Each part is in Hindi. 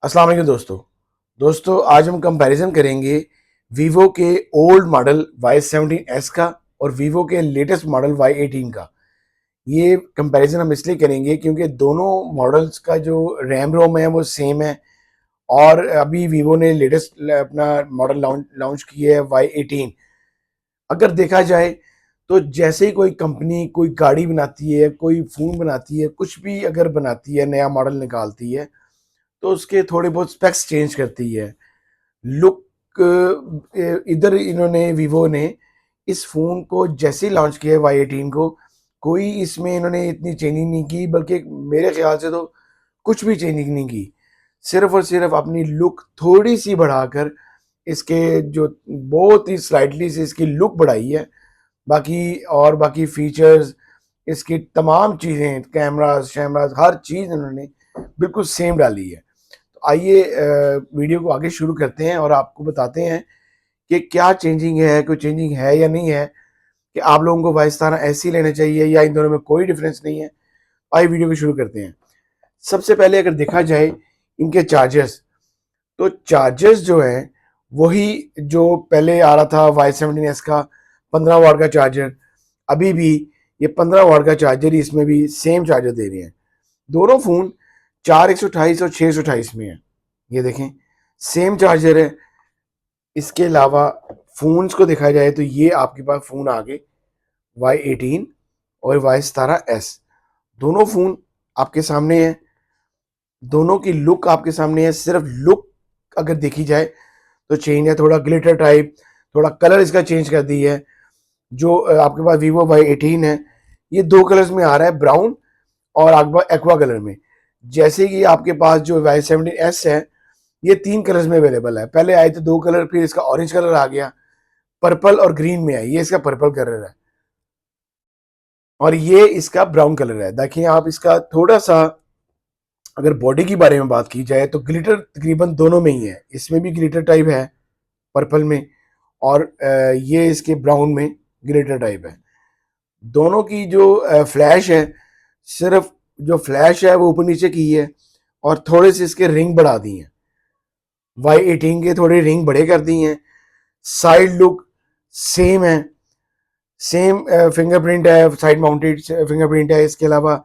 अस्सलाम वालेकुम दोस्तों आज हम कंपैरिजन करेंगे वीवो के ओल्ड मॉडल Y17s का और वीवो के लेटेस्ट मॉडल Y18 का। ये कंपैरिजन हम इसलिए करेंगे क्योंकि दोनों मॉडल्स का जो रैम रोम है वो सेम है। और अभी वीवो ने लेटेस्ट अपना मॉडल लॉन्च किया है Y18। अगर देखा जाए तो जैसे ही कोई कंपनी कोई गाड़ी बनाती है, कोई फ़ोन बनाती है, कुछ भी अगर बनाती है, नया मॉडल निकालती है, तो उसके थोड़े बहुत स्पेक्स चेंज करती है। लुक इधर इन्होंने वीवो ने इस फ़ोन को जैसे ही लॉन्च किया है Y18 को, कोई इसमें इन्होंने इतनी चेंजिंग नहीं की, बल्कि मेरे ख्याल से तो कुछ भी चेंजिंग नहीं की। सिर्फ और सिर्फ अपनी लुक थोड़ी सी बढ़ाकर इसके जो बहुत ही स्लाइटली से इसकी लुक बढ़ाई है। बाकी फीचर्स, इसकी तमाम चीज़ें, कैमराज शैमराज, हर चीज़ इन्होंने बिल्कुल सेम डाली है। तो आइए वीडियो को आगे शुरू करते हैं और आपको बताते हैं कि क्या चेंजिंग है, कोई चेंजिंग है या नहीं है, कि आप लोगों को वाइस्ताना ऐसे ही लेना चाहिए या इन दोनों में कोई डिफरेंस नहीं है। आइए वीडियो को शुरू करते हैं। सबसे पहले अगर देखा जाए इनके चार्जर्स, तो चार्जर्स जो है वही जो पहले आ रहा था Y17s का 15 वाट का चार्जर, अभी भी ये 15 वाट का चार्जर ही इसमें भी सेम चार्जर दे रहे हैं। दोनों फ़ोन 4128 और 628 में है। ये देखें, सेम चार्जर है। इसके अलावा फ़ोन्स को देखा जाए तो ये आपके पास फ़ोन आ गए Y18 और Y17s। दोनों फ़ोन आपके सामने है, दोनों की लुक आपके सामने है। सिर्फ लुक अगर देखी जाए तो चेंज है, थोड़ा ग्लिटर टाइप, थोड़ा कलर इसका चेंज कर दी है। जो आपके पास वीवो Y18 है, ये दो कलर्स में आ रहा है, ब्राउन और एक्वा कलर में। जैसे कि आपके पास जो Y17s है, ये 3 कलर्स में अवेलेबल है। पहले आए थे 2 कलर, फिर इसका ऑरेंज कलर आ गया, पर्पल और ग्रीन में है। ये इसका पर्पल कलर है और ये इसका ब्राउन कलर है। देखिए आप, इसका थोड़ा सा अगर बॉडी की बारे में बात की जाए तो ग्लिटर तकरीबन दोनों में ही है। इसमें भी ग्लिटर टाइप है पर्पल में, और ये इसके ब्राउन में ग्लिटर टाइप है। दोनों की जो फ्लैश है, सिर्फ जो फ्लैश है वो ऊपर नीचे की है और थोड़े से इसके रिंग बढ़ा दी हैं। Y18 के थोड़े रिंग बड़े कर दी हैं। साइड लुक सेम है, सेम फिंगरप्रिंट है, साइड माउंटेड फिंगरप्रिंट है। इसके अलावा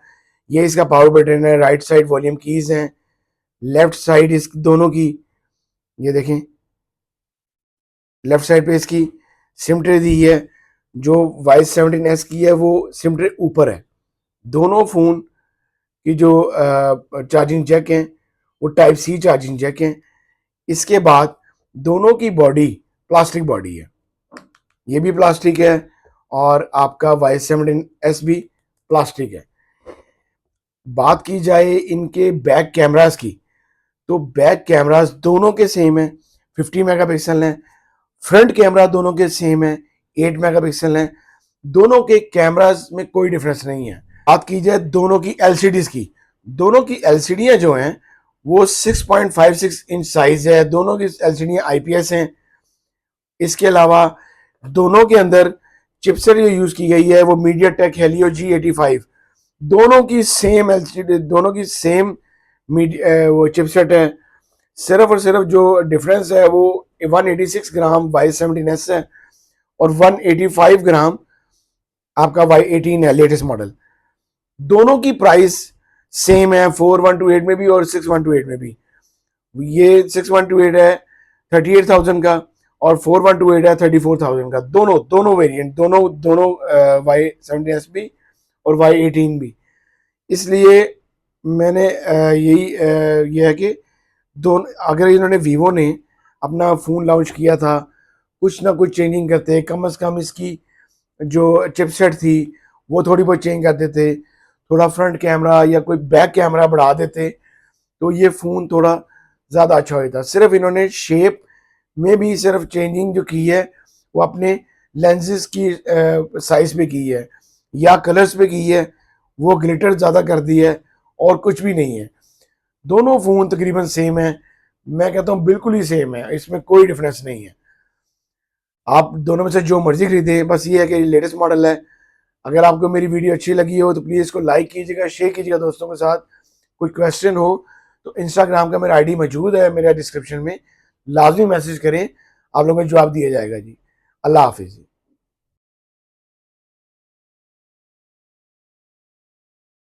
ये इसका पावर बटन है, राइट साइड वॉल्यूम कीज हैं, लेफ्ट साइड इस दोनों की, ये देखें, लेफ्ट साइड पे इसकी सिम ट्रे दी है। जो Y17s की है वो सिम ट्रे ऊपर है। दोनों फ़ोन की जो चार्जिंग जैक हैं वो टाइप सी चार्जिंग जैक हैं। इसके बाद दोनों की बॉडी प्लास्टिक बॉडी है, ये भी प्लास्टिक है और आपका Y17s भी प्लास्टिक है। बात की जाए इनके बैक कैमरास की, तो बैक कैमरास दोनों के सेम है, 50 मेगापिक्सल है। फ्रंट कैमरा दोनों के सेम है, 8 मेगापिक्सल है। दोनों के कैमरास में कोई डिफरेंस नहीं है। बात की जाए दोनों की एलसीडीज की, दोनों की एलसीडियां जो हैं वो 6.56 इंच साइज है। दोनों की एलसीडियां आईपीएस हैं। इसके अलावा दोनों के अंदर चिपसेट जो यूज की गई है वो मीडियाटेक हेलियो G85। दोनों की सेम एलसीडी, दोनों की सेम वो चिपसेट है। सिर्फ और सिर्फ जो डिफरेंस है वो 186 ग्राम Y17s है और 185 ग्राम आपका Y18 है, लेटेस्ट मॉडल। दोनों की प्राइस सेम है, 4128 में भी और 6128 में भी। ये 6128 है 38,000 का और 4128 है 34,000 का। दोनों दोनों वेरिएंट, दोनों दोनों Y17s भी और Y18 भी। इसलिए मैंने ये है कि दोनों, अगर इन्होंने वीवो ने अपना फ़ोन लॉन्च किया था, कुछ ना कुछ चेंजिंग करते, कम से कम इसकी जो चिपसेट थी वो थोड़ी बहुत चेंज कर देते, थोड़ा फ्रंट कैमरा या कोई बैक कैमरा बढ़ा देते, तो ये फ़ोन थोड़ा ज़्यादा अच्छा होता। सिर्फ इन्होंने शेप में भी सिर्फ चेंजिंग जो की है वो अपने लेंसेज की साइज पे की है या कलर्स पे की है, वो ग्लिटर ज़्यादा कर दी है और कुछ भी नहीं है। दोनों फ़ोन तकरीबन सेम है, मैं कहता हूँ बिल्कुल ही सेम है, इसमें कोई डिफरेंस नहीं है। आप दोनों में से जो मर्जी खरीदे, बस ये है कि लेटेस्ट मॉडल है। अगर आपको मेरी वीडियो अच्छी लगी हो तो प्लीज़ इसको लाइक कीजिएगा, शेयर कीजिएगा दोस्तों के साथ। कोई क्वेश्चन हो तो इंस्टाग्राम का मेरा आईडी मौजूद है मेरा डिस्क्रिप्शन में, लाजमी मैसेज करें, आप लोगों को जवाब दिया जाएगा जी। अल्लाह हाफिज़।